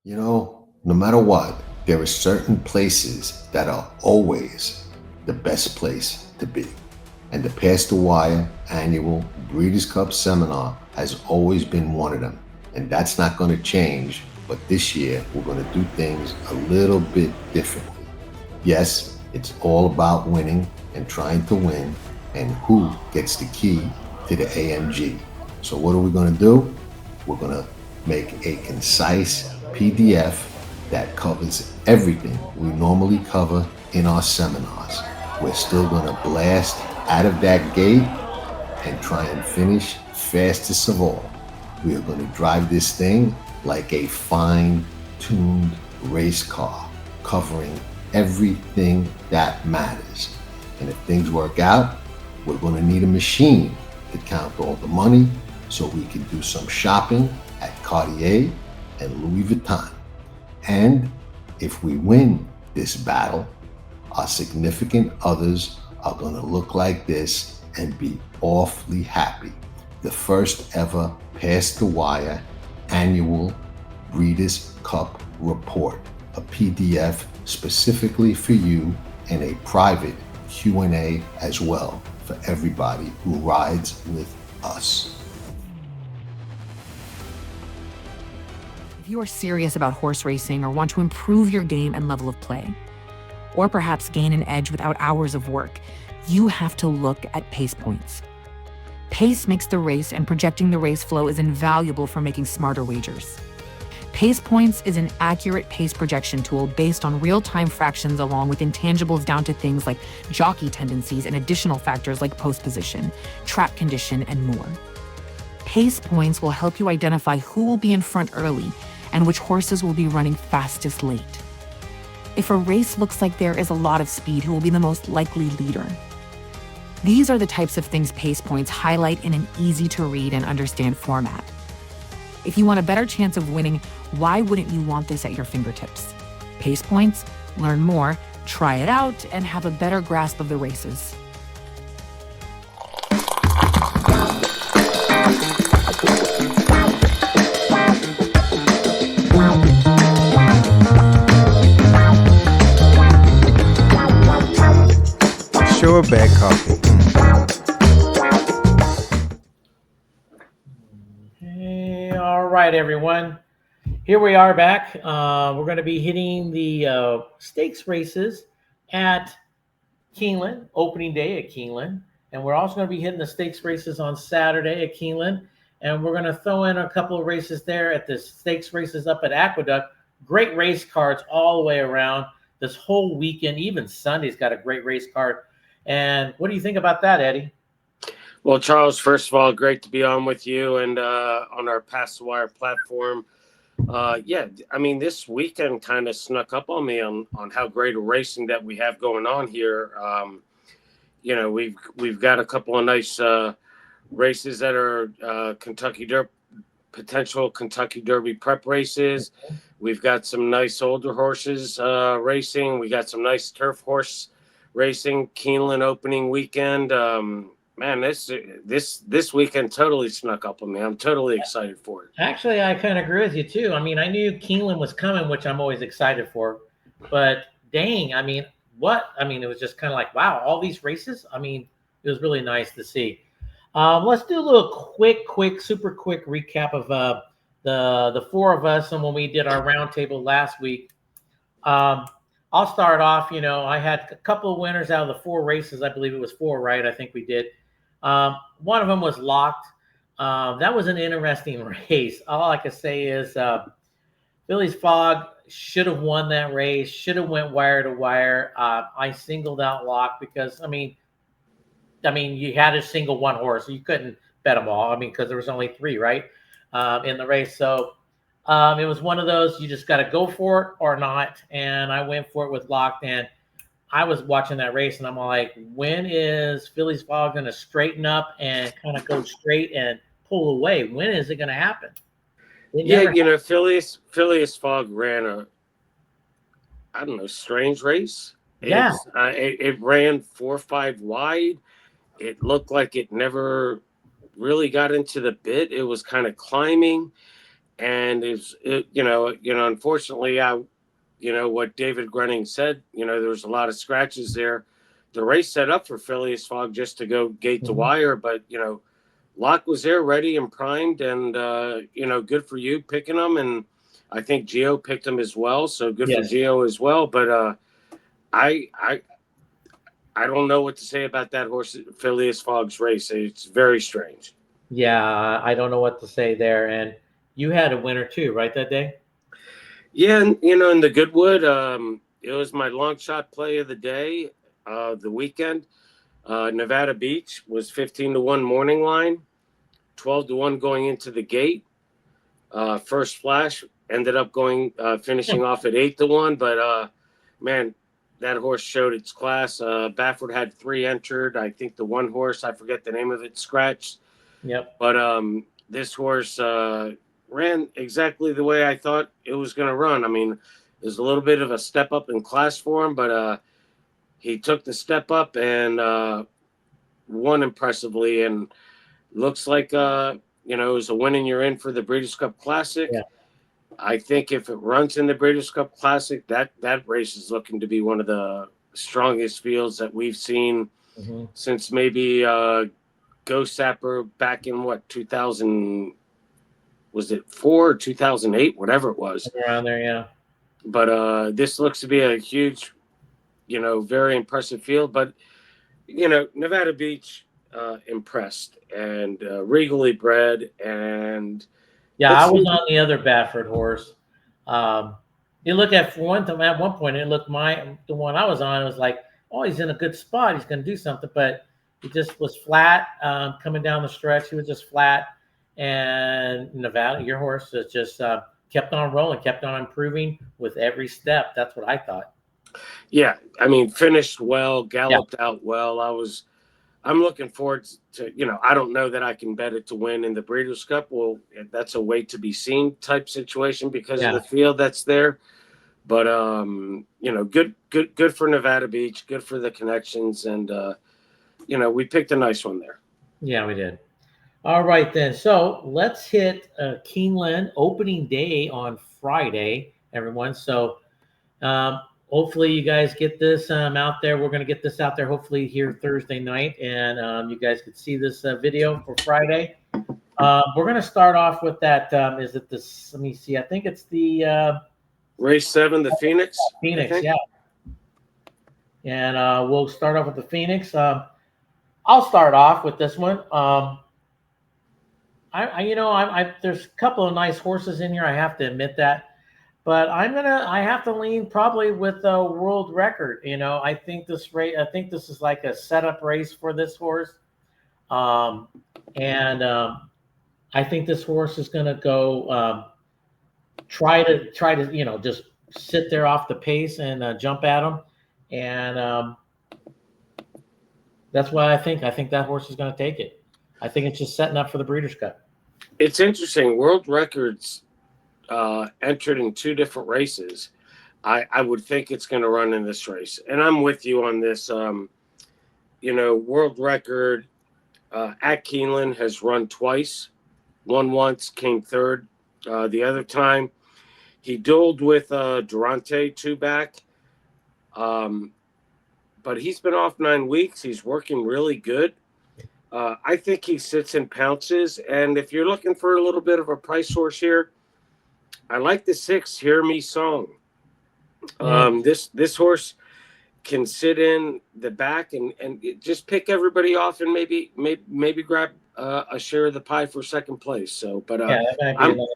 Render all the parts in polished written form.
No matter what, there are certain places that are always the best place to be. And the Pass the Wire annual Breeders' Cup seminar has always been one of them. And that's not going to change, but this year we're going to do things a little bit differently. Yes, it's all about winning and trying to win and who gets the key to the AMG. So what are we going to do? We're going to make a concise PDF that covers everything we normally cover in our seminars. We're still going to blast out of that gate and try and finish fastest of all. We are going to drive this thing like a fine-tuned race car, covering everything that matters. And if things work out, we're going to need a machine to count all the money so we can do some shopping at Cartier and Louis Vuitton. And if we win this battle, our significant others are going to look like this and be awfully happy. The first ever Pass the Wire annual Breeders' Cup report, a PDF specifically for you, and a private Q&A as well for everybody who rides with us. If you are serious about horse racing or want to improve your game and level of play, or perhaps gain an edge without hours of work, you have to look at pace points. Pace makes the race, and projecting the race flow is invaluable for making smarter wagers. Pace Points is an accurate pace projection tool based on real-time fractions along with intangibles down to things like jockey tendencies and additional factors like post position, track condition, and more. Pace Points will help you identify who will be in front early and which horses will be running fastest late. If a race looks like there is a lot of speed, who will be the most likely leader? These are the types of things Pace Points highlight in an easy-to-read and understand format. If you want a better chance of winning, why wouldn't you want this at your fingertips? Pace Points, learn more, try it out, and have a better grasp of the races. Sure, bad coffee. Hey, all right, everyone. Here we are back. We're going to be hitting the stakes races at Keeneland, opening day at Keeneland. And we're also going to be hitting the stakes races on Saturday at Keeneland. And we're going to throw in a couple of races there at the stakes races up at Aqueduct. Great race cards all the way around this whole weekend. Even Sunday's got a great race card. And what do you think about that, Eddie? Well, Charles, first of all, great to be on with you and on our Pass the Wire platform. Yeah, I mean, this weekend kind of snuck up on me on how great a racing that we have going on here. You know, we've got a couple of nice races that are potential Kentucky Derby prep races. We've got some nice older horses racing. We got some nice turf horse racing. Keeneland opening weekend. Man, this weekend totally snuck up on me. I'm totally excited for it. Actually, I kind of agree with you too. I mean, I knew Keeneland was coming, which I'm always excited for. But dang, I mean, it was just kind of like, wow, all these races. I mean, it was really nice to see. Let's do a little super quick recap of the four of us and when we did our roundtable last week. I'll start off. You know, I had a couple of winners out of the four races. I believe it was four, right? I think we did. One of them was locked. That was an interesting race. All I can say is Philly's Fog should have won that race, should have went wire to wire. I singled out Lock because, I mean, you had to single one horse. You couldn't bet them all. I mean, because there was only three, right, in the race. So it was one of those, you just got to go for it or not. And I went for it with Locked. And I was watching that race, and I'm like, when is Philly's Fog going to straighten up and kind of go straight and pull away? When is it going to happen? Yeah, you know, Phileas Fogg ran I don't know, strange race. Yeah. It ran 4 or 5 wide. It looked like it never really got into the bit. It was kind of climbing. and unfortunately, what David Grenning said, there was a lot of scratches there. The race set up for Phileas Fogg just to go gate to wire, but Locke was there, ready and primed, and good for you picking him, and I think Gio picked him as well, so good for Gio as well. But I don't know what to say about that horse, Phileas Fogg's race. It's very strange. Yeah, I don't know what to say there. And you had a winner too, right, that day? Yeah, and, in the Goodwood, it was my long shot play of the day, the weekend. Nevada Beach was 15-1 morning line, 12-1 going into the gate. First Flash ended up finishing off at 8-1, but man, that horse showed its class. Baffert had 3 entered. I think the one horse, I forget the name of it, scratched. Yep. But this horse ran exactly the way I thought it was going to run. I mean, there's a little bit of a step up in class for him, but he took the step up and won impressively. And looks like, it was a win and you're in for the Breeders' Cup Classic. Yeah. I think if it runs in the Breeders' Cup Classic, that race is looking to be one of the strongest fields that we've seen since maybe Ghost Sapper back in 2000, was it 4 or 2008, whatever it was. Around there, yeah. But this looks to be a huge, very impressive field. But, Nevada Beach impressed and regally bred. And yeah, I was on the other Baffert horse. You look at one point, it looked the one I was on, it was like, oh, he's in a good spot. He's going to do something. But he just was flat coming down the stretch. He was just flat. And Nevada, your horse, just kept on rolling, kept on improving with every step. That's what I thought. Yeah, I mean, finished well, galloped out well. I'm looking forward to, I don't know that I can bet it to win in the Breeders' Cup. Well, that's a wait to be seen type situation because of the field that's there. But good for Nevada Beach, good for the connections, and we picked a nice one there. Yeah, we did. All right, then. So let's hit Keeneland opening day on Friday, everyone. So hopefully you guys get this out there. We're going to get this out there hopefully here Thursday night, and you guys could see this video for Friday. We're going to start off with that. Is it this? Let me see. I think it's the race 7, the Phoenix. Phoenix, yeah. And we'll start off with the Phoenix. I'll start off with this one. There's a couple of nice horses in here. I have to admit that. But I have to lean probably with a world record. I think this is like a setup race for this horse. I think this horse is going to go try to just sit there off the pace and jump at him. And that's why I think that horse is going to take it. I think it's just setting up for the Breeders' Cup. It's interesting. World records entered in 2 different races. I would think it's going to run in this race. And I'm with you on this. World record at Keeneland has run twice. Won once, came third. The other time, he dueled with Durante 2 back. But he's been off 9 weeks. He's working really good. I think he sits and pounces. And if you're looking for a little bit of a price horse here, I like the 6, Hear Me Song. This horse can sit in the back and just pick everybody off and maybe grab a share of the pie for second place. So, but that might be a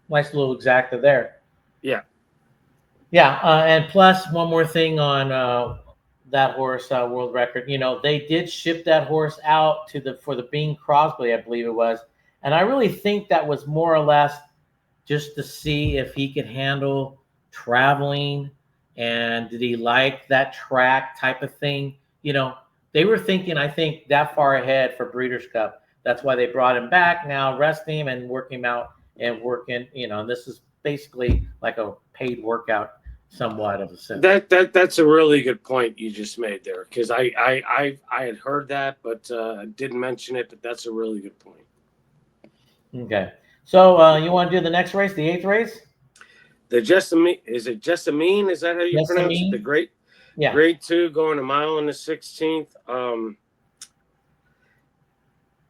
nice little exacta there. Yeah. Yeah, and plus one more thing on that horse world record. They did ship that horse out for the Bing Crosby, I believe it was, and I really think that was more or less just to see if he could handle traveling and did he like that track type of thing. They were thinking, I think, that far ahead for Breeders' Cup. That's why they brought him back now, rest him and work him out and working. And this is basically like a paid workout. Somewhat of a sense. That's a really good point you just made there, because I had heard that but didn't mention it, but that's a really good point. Okay, So you want to do the next race, the 8th race? The Jessamine, is it Jessamine? Is that how you pronounce it? Jessamine? The great Yeah. grade 2 going a mile and the 16th.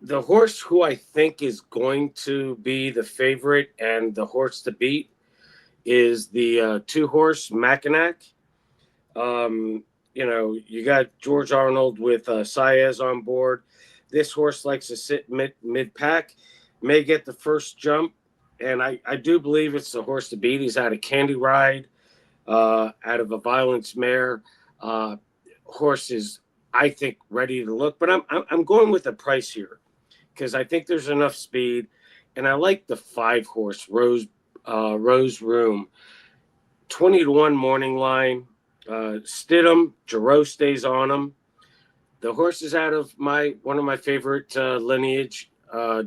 The horse who I think is going to be the favorite and the horse to beat is the 2-horse Mackinac. You got George Arnold with Saez on board. This horse likes to sit mid pack, may get the first jump, and I do believe it's the horse to beat. He's out of Candy Ride, out of a Violence mare. Horse is, I think, ready to look, but I'm going with the price here because I think there's enough speed, and I like the 5-horse Rose Room, 20-1 morning line. Stidham, Giroux stays on him. The horse is out of one of my favorite lineage,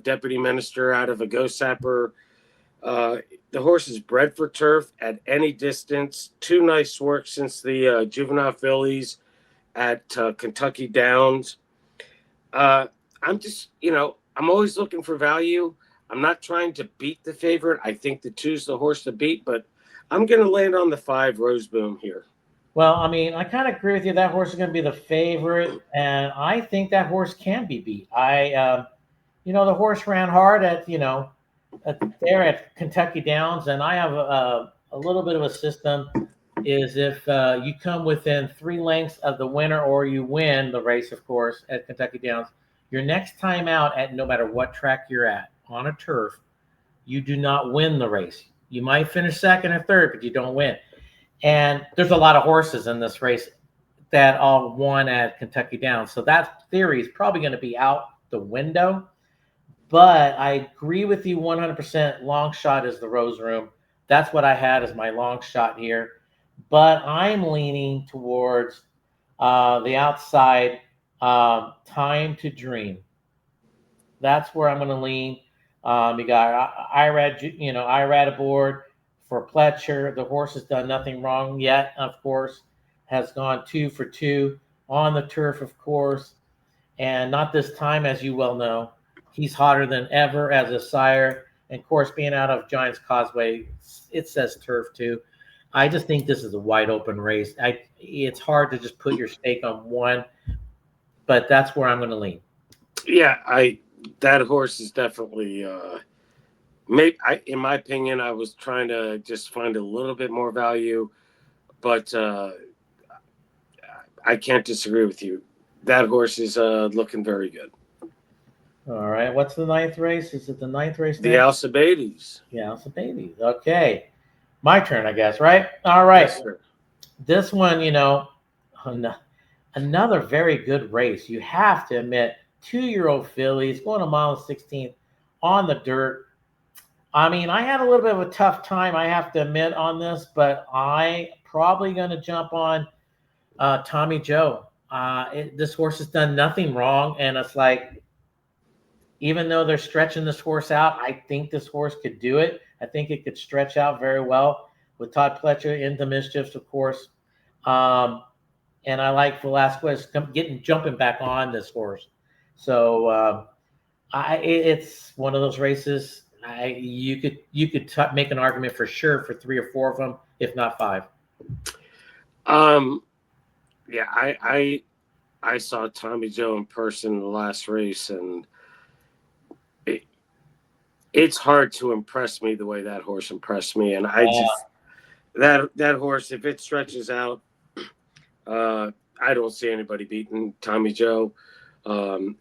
Deputy Minister out of a Ghost Sapper. The horse is bred for turf at any distance. 2 nice work since the juvenile fillies at Kentucky Downs. I'm just, I'm always looking for value. I'm not trying to beat the favorite. I think the 2's the horse to beat, but I'm going to land on the 5 Roseboom here. Well, I mean, I kind of agree with you. That horse is going to be the favorite, and I think that horse can be beat. The horse ran hard at there at Kentucky Downs, and I have a little bit of a system. Is if you come within 3 lengths of the winner, or you win the race, of course, at Kentucky Downs, your next time out at no matter what track you're at on a turf, you do not win the race. You might finish second or third, but you don't win. And there's a lot of horses in this race that all won at Kentucky Downs. So that theory is probably going to be out the window. But I agree with you 100%. Long shot is the Rose Room. That's what I had as my long shot here. But I'm leaning towards the outside, Time to Dream. That's where I'm going to lean. You got Irad aboard for Pletcher. The horse has done nothing wrong yet, of course. Has gone 2 for 2 on the turf, of course. And not this time, as you well know. He's hotter than ever as a sire. And, of course, being out of Giants Causeway, it says turf, too. I just think this is a wide open race. It's hard to just put your stake on one, but that's where I'm going to lean. Yeah, that horse is definitely in my opinion, I was trying to just find a little bit more value, but I can't disagree with you. That horse is looking very good. All right. What's the 9th race? Is it the 9th race? The Alcibiades. Yeah, Alcibiades. Okay. My turn, I guess, right? All right. Yes, sir. This one, another very good race. You have to admit, 2-year-old fillies going a mile and 16 on the dirt. I mean, I had a little bit of a tough time, I have to admit, on this, but I probably going to jump on Tommy Joe. This horse has done nothing wrong, and it's like, even though they're stretching this horse out, I think this horse could do it. I think it could stretch out very well with Todd Pletcher into mischiefs, of course. And I like Velasquez jumping back on this horse. So it's one of those races. You could make an argument for sure for 3 or 4 of them, if not 5. Yeah, I saw Tommy Joe in person in the last race, and it's hard to impress me the way that horse impressed me. And I just that horse, if it stretches out, I don't see anybody beating Tommy Joe,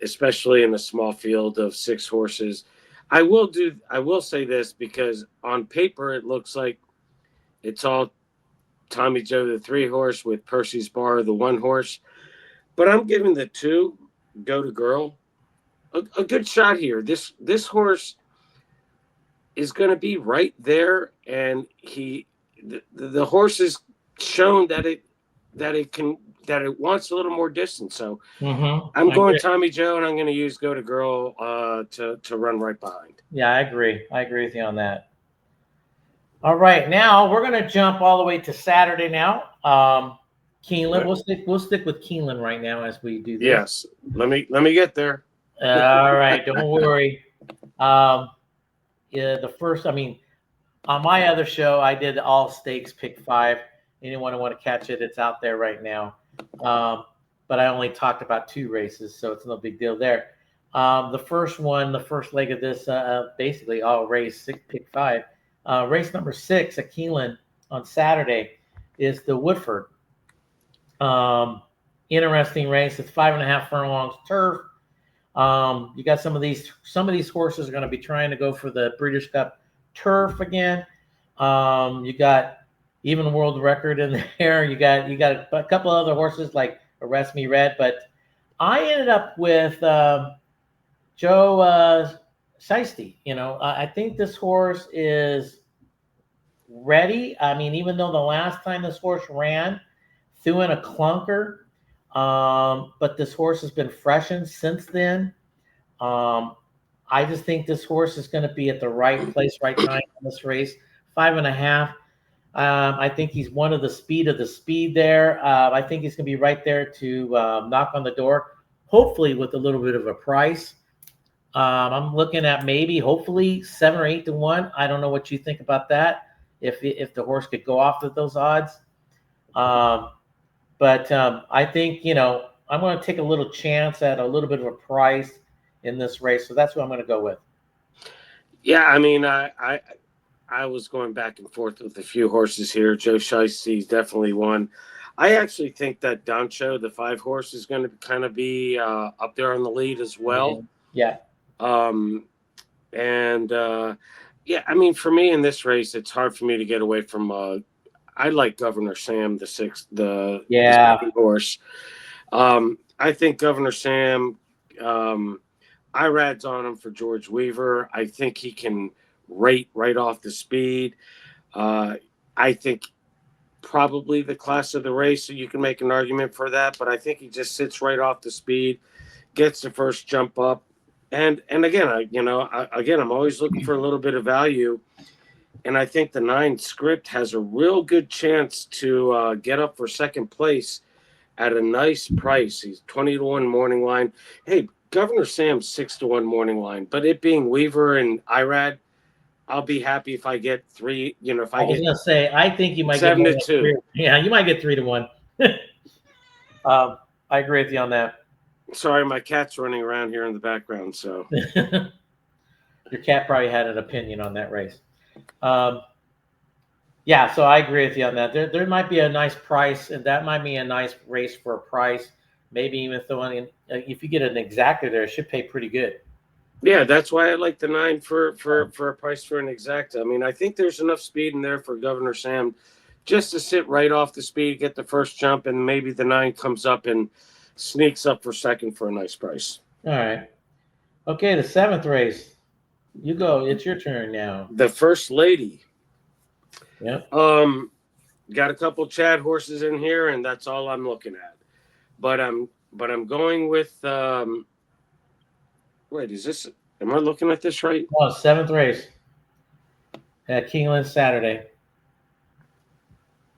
especially in a small field of 6 horses. I will say this, because on paper it looks like it's all Tommy Joe, the 3-horse, with Percy's Bar, the 1-horse. But I'm giving the 2, Go to Girl, a good shot here. This horse is going to be right there, and the horse has shown that it wants a little more distance. So I'm going Tommy Joe, and I'm going to use Go to Girl to run right behind. Yeah, I agree. I agree with you on that. All right, now we're going to jump all the way to Saturday now. Keeneland. We'll stick with Keeneland right now as we do this. Yes. Let me get there. All right, don't worry. the first, I mean, on my other show, I did all stakes pick 5. Anyone who want to catch it, it's out there right now. But I only talked about 2 races, so it's no big deal there. The first one, the first leg of this, basically all race pick 5. Race number 6 at Keeneland on Saturday is the Woodford. Interesting race. It's 5.5 furlongs turf. You got some of these horses are going to be trying to go for the Breeders' Cup turf again. You got even world record in there. You got a couple other horses like Arrest Me Red, but I ended up with Joe Shiesty. I think this horse is ready. I mean, even though the last time this horse ran, threw in a clunker, but this horse has been freshened since then. I just think this horse is going to be at the right place, right time in this race. 5.5. I think he's one of the speed there. I think he's going to be right there to knock on the door, hopefully with a little bit of a price. I'm looking at hopefully 7 or 8 to 1. I don't know what you think about that. If the horse could go off with those odds. But I think, I'm going to take a little chance at a little bit of a price in this race. So that's what I'm going to go with. Yeah, I mean, I was going back and forth with a few horses here. Joe Shiesty is definitely one. I actually think that Doncho, the 5 horse, is going to kind of be up there on the lead as well. Yeah. Yeah, I mean, for me in this race, it's hard for me to get away from. I like Governor Sam, the 6th, the second horse. I think Governor Sam. IRAD's on him for George Weaver. I think he can rate right off the speed. I think probably the class of the race, so you can make an argument for that. But I think he just sits right off the speed, gets the first jump up. And again, I'm always looking for a little bit of value, and I think the 9 Script has a real good chance to get up for second place at a nice price. He's 20 to 1 morning line. Hey, Governor Sam's 6 to 1 morning line, but it being Weaver and Irad, I'll be happy if I get 3. If I was going to say, I think you might 7 get to 2. Yeah, you might get 3 to 1. I agree with you on that. Sorry, my cat's running around here in the background. So your cat probably had an opinion on that race. Yeah, so I agree with you on that. There might be a nice price, and that might be a nice race for a price. Maybe even throwing in, if you get an exacta there, it should pay pretty good. Yeah, that's why I like the 9 for a price for an exacta. I mean, I think there's enough speed in there for Governor Sam just to sit right off the speed, get the first jump, and maybe the 9 comes up and sneaks up for second for a nice price. All right. Okay, the 7th race. You go. It's your turn now. The First Lady. Yep. Got a couple Chad horses in here, and that's all I'm looking at. But I'm going with wait, is this, am I looking at this right? Oh, 7th race at Keeneland Saturday.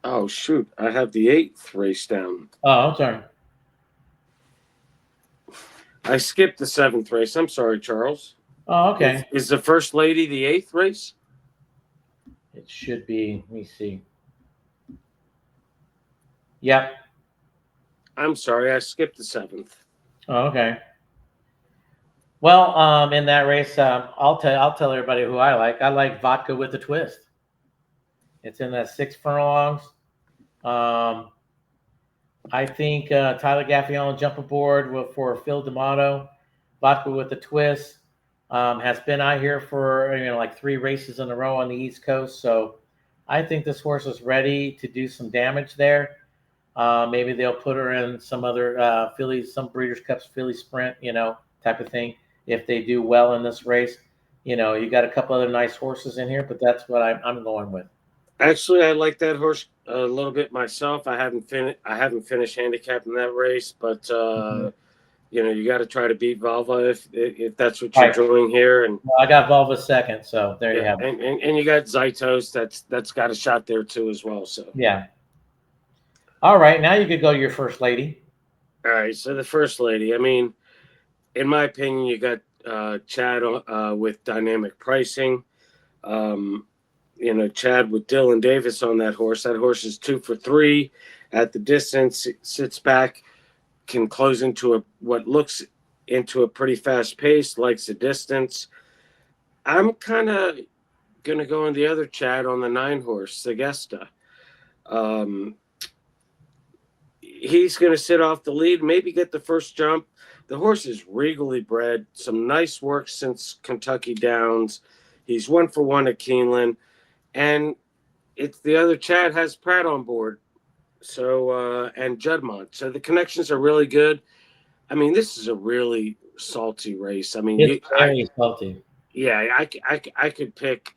Oh shoot, I have the 8th race down. Oh, I'm sorry. I skipped the 7th race. I'm sorry, Charles. Oh, okay. Is the First Lady the 8th race? It should be. Let me see. Yep. I'm sorry, I skipped the 7th. Oh, okay. Well, in that race, I'll tell everybody who I like. I like Vodka with a Twist. It's in that 6 furlongs. I think Tyler Gaffion will jump aboard for Phil D'Amato. Vodka with a Twist has been out here for like 3 races in a row on the East Coast. So I think this horse is ready to do some damage there. Maybe they'll put her in some other fillies, some Breeders' Cups, filly sprint, type of thing. If they do well in this race, you got a couple other nice horses in here, but that's what I'm going with. Actually, I like that horse a little bit myself. I haven't finished handicapping that race, but you got to try to beat Valva if that's what you're doing here. And well, I got Valva second, so there you have it. And you got Zaitos that's got a shot there too as well. So yeah. All right, now you could go to your First Lady. All right, so the First Lady. I mean, in my opinion, you got Chad with dynamic pricing. Chad with Dylan Davis on that horse. That horse is 2 for 3 at the distance. It sits back, can close into what looks into a pretty fast pace, likes the distance. I'm kind of going to go on the other Chad on the 9 horse, Segesta. He's going to sit off the lead, maybe get the first jump. The horse is regally bred. Some nice work since Kentucky Downs. He's 1 for 1 at Keeneland. And it's the other Chad has Pratt on board. So, and Juddmonte. So the connections are really good. I mean, this is a really salty race. I mean, it's very salty. Yeah, I could pick.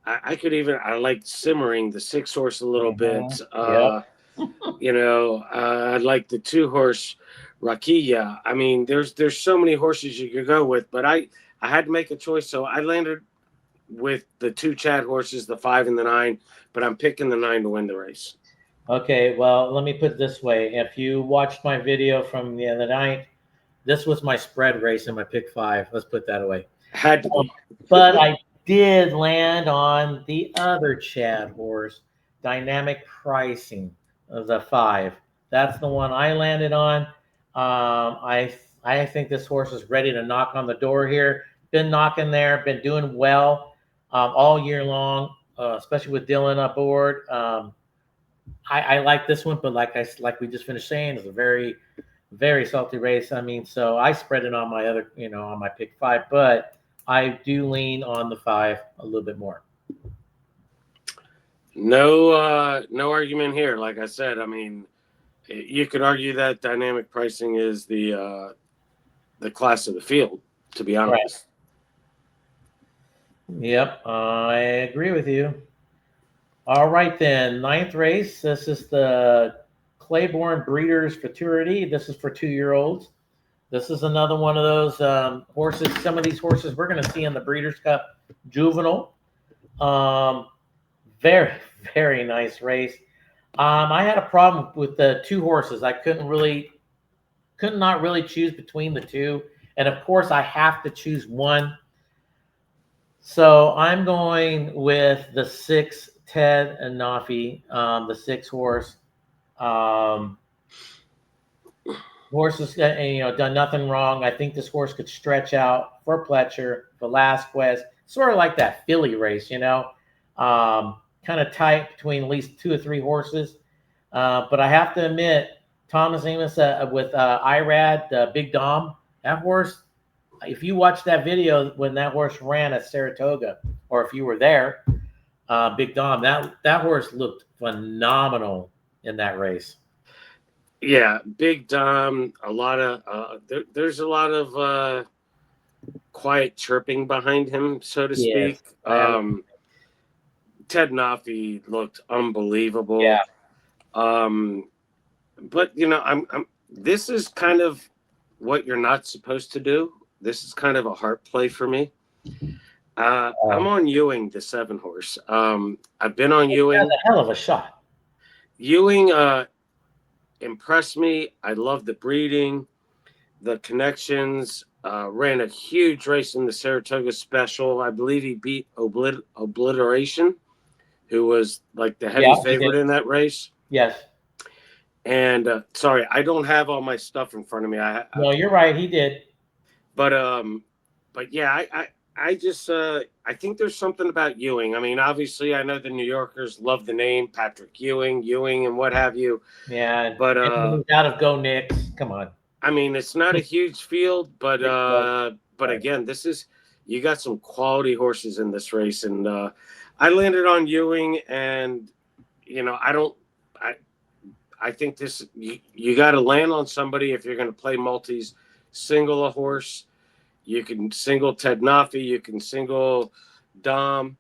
I could even. I like Simmering, the 6 horse, a little bit. Yep. I like the 2 horse Rakia. I mean, there's so many horses you could go with, but I had to make a choice, so I landed with the 2 Chad horses, the 5 and the 9. But I'm picking the 9 to win the race. Okay, well, let me put it this way. If you watched my video from the other night, this was my spread race in my pick 5. Let's put that away. Had to be. But I did land on the other Chad horse, Dynamic Pricing of the 5. That's the one I landed on. I think this horse is ready to knock on the door here. Been knocking there, been doing well all year long, especially with Dylan aboard. I like this one, but like we just finished saying, it's a very, very salty race. I mean, so I spread it on my other, on my pick 5, but I do lean on the 5 a little bit more. No argument here. Like I said, I mean, you could argue that Dynamic Pricing is the class of the field, to be honest. Right. Yep, I agree with you. All right, then. 9th race. This is the Claiborne Breeders' Futurity. This is for 2-year-olds. This is another one of those horses. Some of these horses we're going to see in the Breeders' Cup Juvenile. Very, very nice race. I had a problem with the 2 horses. I could not really choose between the 2. And of course, I have to choose one. So I'm going with the 6 Ted and Nafi, the 6 horse. Horse has done nothing wrong. I think this horse could stretch out for Pletcher, Velasquez, sort of like that Philly race, kind of tight between at least 2 or 3 horses. But I have to admit, Thomas Amos with Irad, Big Dom, that horse, if you watch that video when that horse ran at Saratoga, or if you were there, Big Dom, that horse looked phenomenal in that race. Yeah, Big Dom, a lot of there's a lot of quiet chirping behind him, so to speak. Ted Nafi looked unbelievable. Yeah. But this is kind of what you're not supposed to do. This is kind of a heart play for me. I'm on Ewing, the 7 horse. I've been on Ewing. That's a hell of a shot. Ewing impressed me. I love the breeding, the connections. Ran a huge race in the Saratoga Special. I believe he beat Obliteration, who was like the heavy favorite in that race. Yes. And sorry, I don't have all my stuff in front of me. No, you're right. He did. But yeah, I just I think there's something about Ewing. I mean, obviously, I know the New Yorkers love the name Patrick Ewing, and what have you. Yeah, but out of Go Knicks. Come on. I mean, it's not a huge field, but again, you got some quality horses in this race, and I landed on Ewing, and I think this you got to land on somebody if you're going to play multis. Single a horse. You can single Ted Nafi. You can single Dom.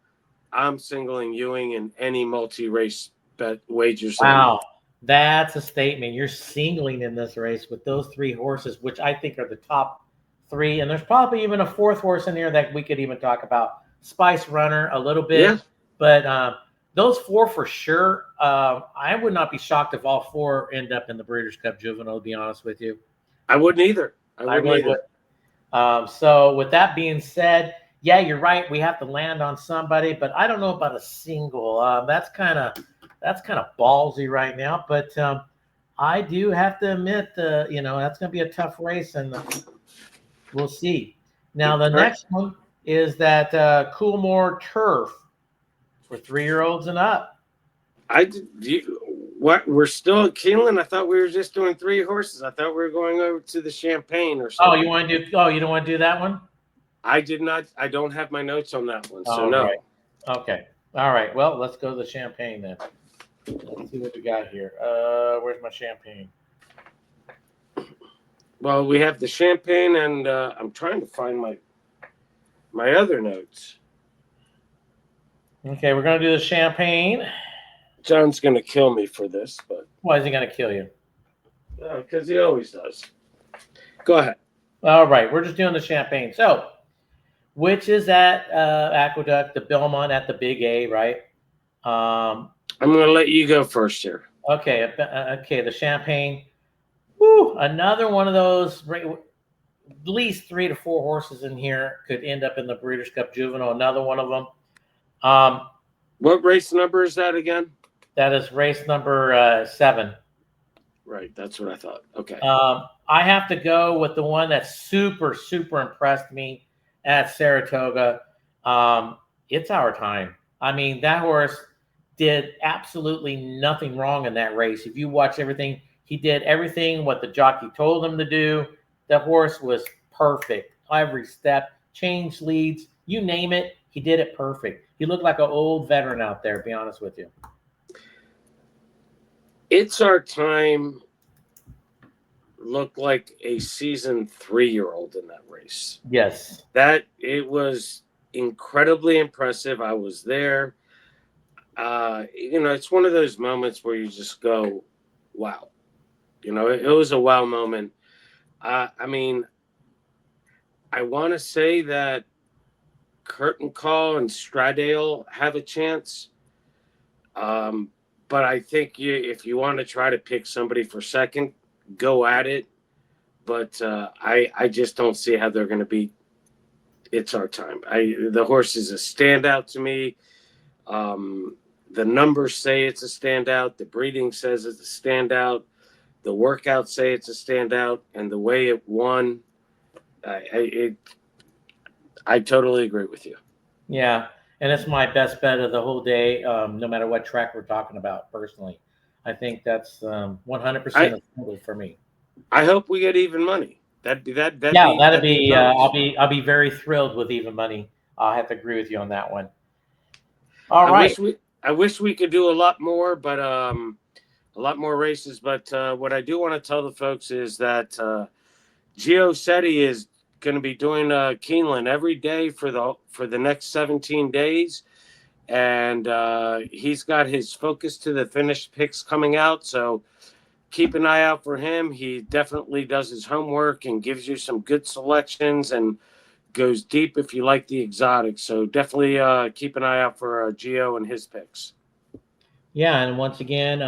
I'm singling Ewing in any multi-race bet wagers. Wow, that's a statement. You're singling in this race with those 3 horses, which I think are the top 3. And there's probably even a 4th horse in here that we could even talk about. Spice Runner a little bit. Yeah. But those 4 for sure. I would not be shocked if all 4 end up in the Breeders' Cup Juvenile, to be honest with you. I wouldn't either. I really would. So with that being said, yeah, you're right. We have to land on somebody, but I don't know about a single. That's kind of ballsy right now. But I do have to admit, that's going to be a tough race, and we'll see. Now the next one is that Coolmore Turf for 3-year-olds and up. What? We're still at Keeneland? I thought we were just doing 3 horses. I thought we were going over to the Champagne or something. Oh, you want to do? Oh, you don't want to do that one? I did not. I don't have my notes on that one, so All no. right. Okay. All right. Well, let's go to the Champagne then. Let's see what we got here. Where's my Champagne? Well, we have the Champagne, and I'm trying to find my other notes. Okay, we're gonna do the Champagne. John's gonna kill me for this, but Why is he gonna kill you? because he always does. Go ahead. All right, we're just doing the Champagne. So, which is at Aqueduct, the Belmont at the Big A, right? I'm gonna let you go first here. Okay, the Champagne. Woo, another one of those. At least 3 to 4 horses in here could end up in the Breeders' Cup Juvenile. Another one of them. What race number is that again? That is race number 7. Right, that's what I thought. Okay. I have to go with the one that super impressed me at Saratoga. It's Our Time. I mean, that horse did absolutely nothing wrong in that race. If you watch everything, he did everything what the jockey told him to do. The horse was perfect. Every step, changed leads, you name it, he did it perfect. He looked like an old veteran out there, to be honest with you. It's Our Time looked like a seasoned 3-year-old in that race. Yes. It was incredibly impressive. I was there. It's one of those moments where you just go, wow. It was a wow moment. I want to say that Curtain Call and Stradale have a chance. But I think if you want to try to pick somebody for second, go at it. But I just don't see how they're going to beat It's Our Time. The horse is a standout to me. The numbers say it's a standout. The breeding says it's a standout. The workouts say it's a standout. And the way it won, I totally agree with you. Yeah, and it's my best bet of the whole day, no matter what track we're talking about. Personally, I think that's 100% for me. I hope we get even money. That'd be. I'll be very thrilled with even money. I'll have to agree with you on that one. All right. I wish we could do a lot more, but a lot more races. But what I do want to tell the folks is that Gio Setti is going to be doing Keeneland every day for the next 17 days, and he's got his Focus to the Finish picks coming out, so keep an eye out for him. He definitely does his homework and gives you some good selections and goes deep if you like the exotics, so definitely keep an eye out for Gio and his picks. Yeah, and once again,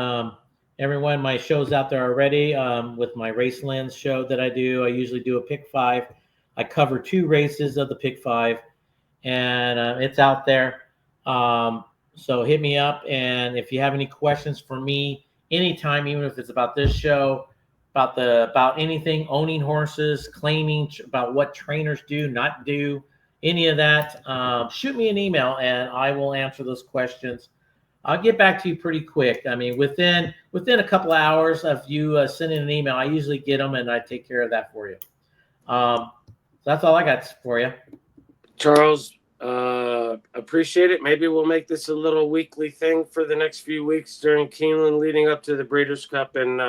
everyone, my show's out there already with my Race Lens show that I do. I usually do a pick 5. I cover 2 races of the pick 5, and it's out there. So hit me up, and if you have any questions for me anytime, even if it's about this show, about anything, owning horses, claiming, about what trainers do, not do, any of that, shoot me an email, and I will answer those questions. I'll get back to you pretty quick. I mean, within a couple of hours of you sending an email, I usually get them, and I take care of that for you. That's all I got for you. Charles, appreciate it. Maybe we'll make this a little weekly thing for the next few weeks during Keeneland leading up to the Breeders' Cup and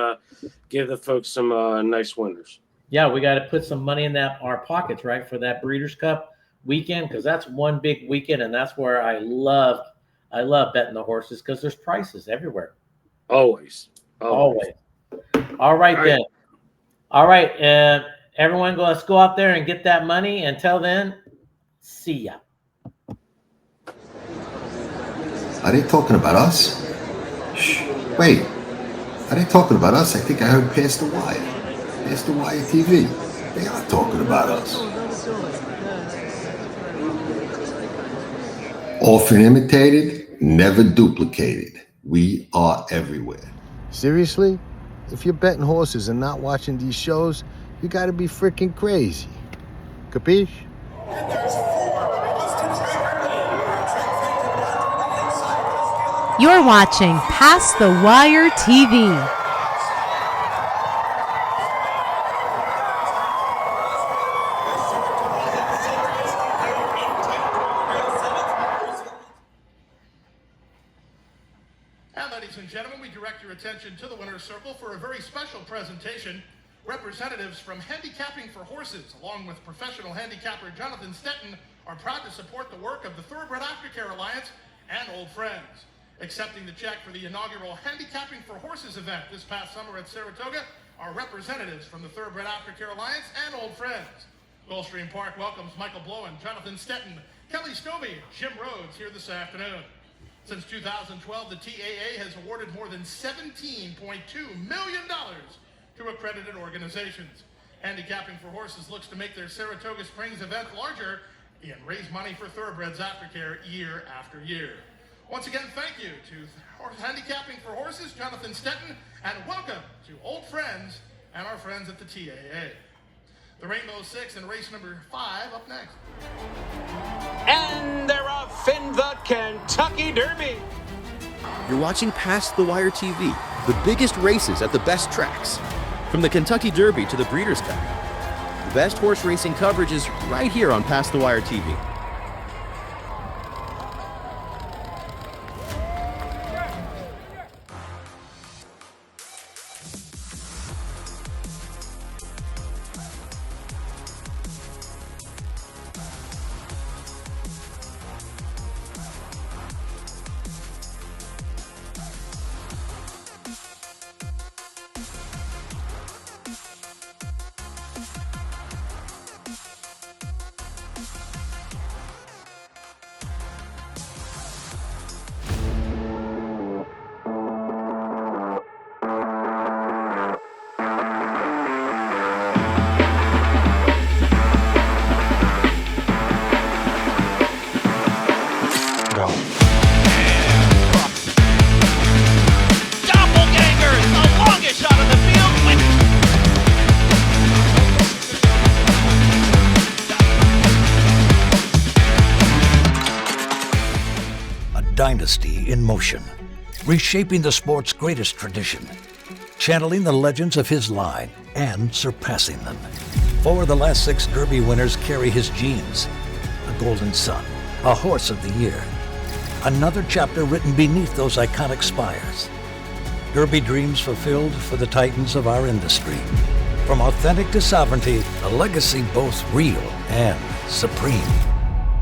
give the folks some nice winners. Yeah, we got to put some money in our pockets, right, for that Breeders' Cup weekend, because that's one big weekend, and that's where I love betting the horses because there's prices everywhere. Always. All right, then. All right, everyone, let's go out there and get that money. Until then, see ya. Are they talking about us? Shh. Wait. Are they talking about us? I think I heard Past the Wire. Past the Wire TV. They are talking about us. Often imitated, never duplicated. We are everywhere. Seriously? If you're betting horses and not watching these shows, you gotta be freaking crazy. Capiche? You're watching Past the Wire TV. And ladies and gentlemen, we direct your attention to the winner's circle for a very special presentation. Representatives from Handicapping for Horses, along with professional handicapper Jonathan Stetton, are proud to support the work of the Thoroughbred Aftercare Alliance and Old Friends. Accepting the check for the inaugural Handicapping for Horses event this past summer at Saratoga are representatives from the Thoroughbred Aftercare Alliance and Old Friends. Gulfstream Park welcomes Michael Blowen, Jonathan Stetton, Kelly Stovey, Jim Rhodes here this afternoon. Since 2012, the TAA has awarded more than $17.2 million to accredited organizations. Handicapping for Horses looks to make their Saratoga Springs event larger and raise money for Thoroughbreds Aftercare year after year. Once again, thank you to Handicapping for Horses, Jonathan Stetton, and welcome to Old Friends and our friends at the TAA. The Rainbow Six and race number 5 up next. And they're off in the Kentucky Derby. You're watching Past the Wire TV, the biggest races at the best tracks. From the Kentucky Derby to the Breeders' Cup. The best horse racing coverage is right here on Past the Wire TV. Dynasty in motion, reshaping the sport's greatest tradition, channeling the legends of his line and surpassing them. 4 of the last 6 Derby winners carry his genes. A Golden Son, a Horse of the Year. Another chapter written beneath those iconic spires. Derby dreams fulfilled for the titans of our industry. From authentic to sovereignty, a legacy both real and supreme.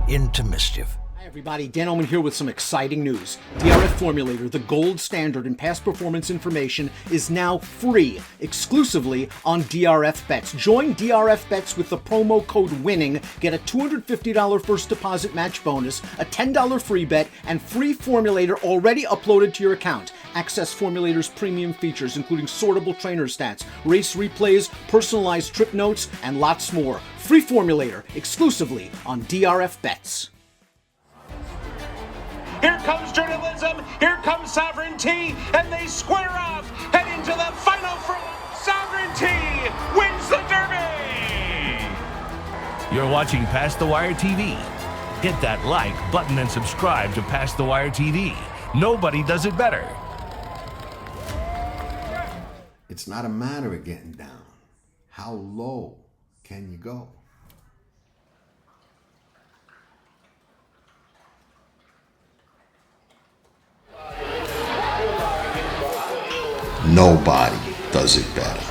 Into mischief. Everybody, Dan Oman here with some exciting news. DRF Formulator, the gold standard in past performance information, is now free, exclusively on DRF Bets. Join DRF Bets with the promo code WINNING, get a $250 first deposit match bonus, a $10 free bet, and free Formulator already uploaded to your account. Access Formulator's premium features, including sortable trainer stats, race replays, personalized trip notes, and lots more. Free Formulator, exclusively on DRF Bets. Here comes journalism, here comes sovereignty, and they square off, head into the final front. Sovereignty wins the Derby! You're watching Past the Wire TV. Hit that like button and subscribe to Past the Wire TV. Nobody does it better. It's not a matter of getting down. How low can you go? Nobody does it better.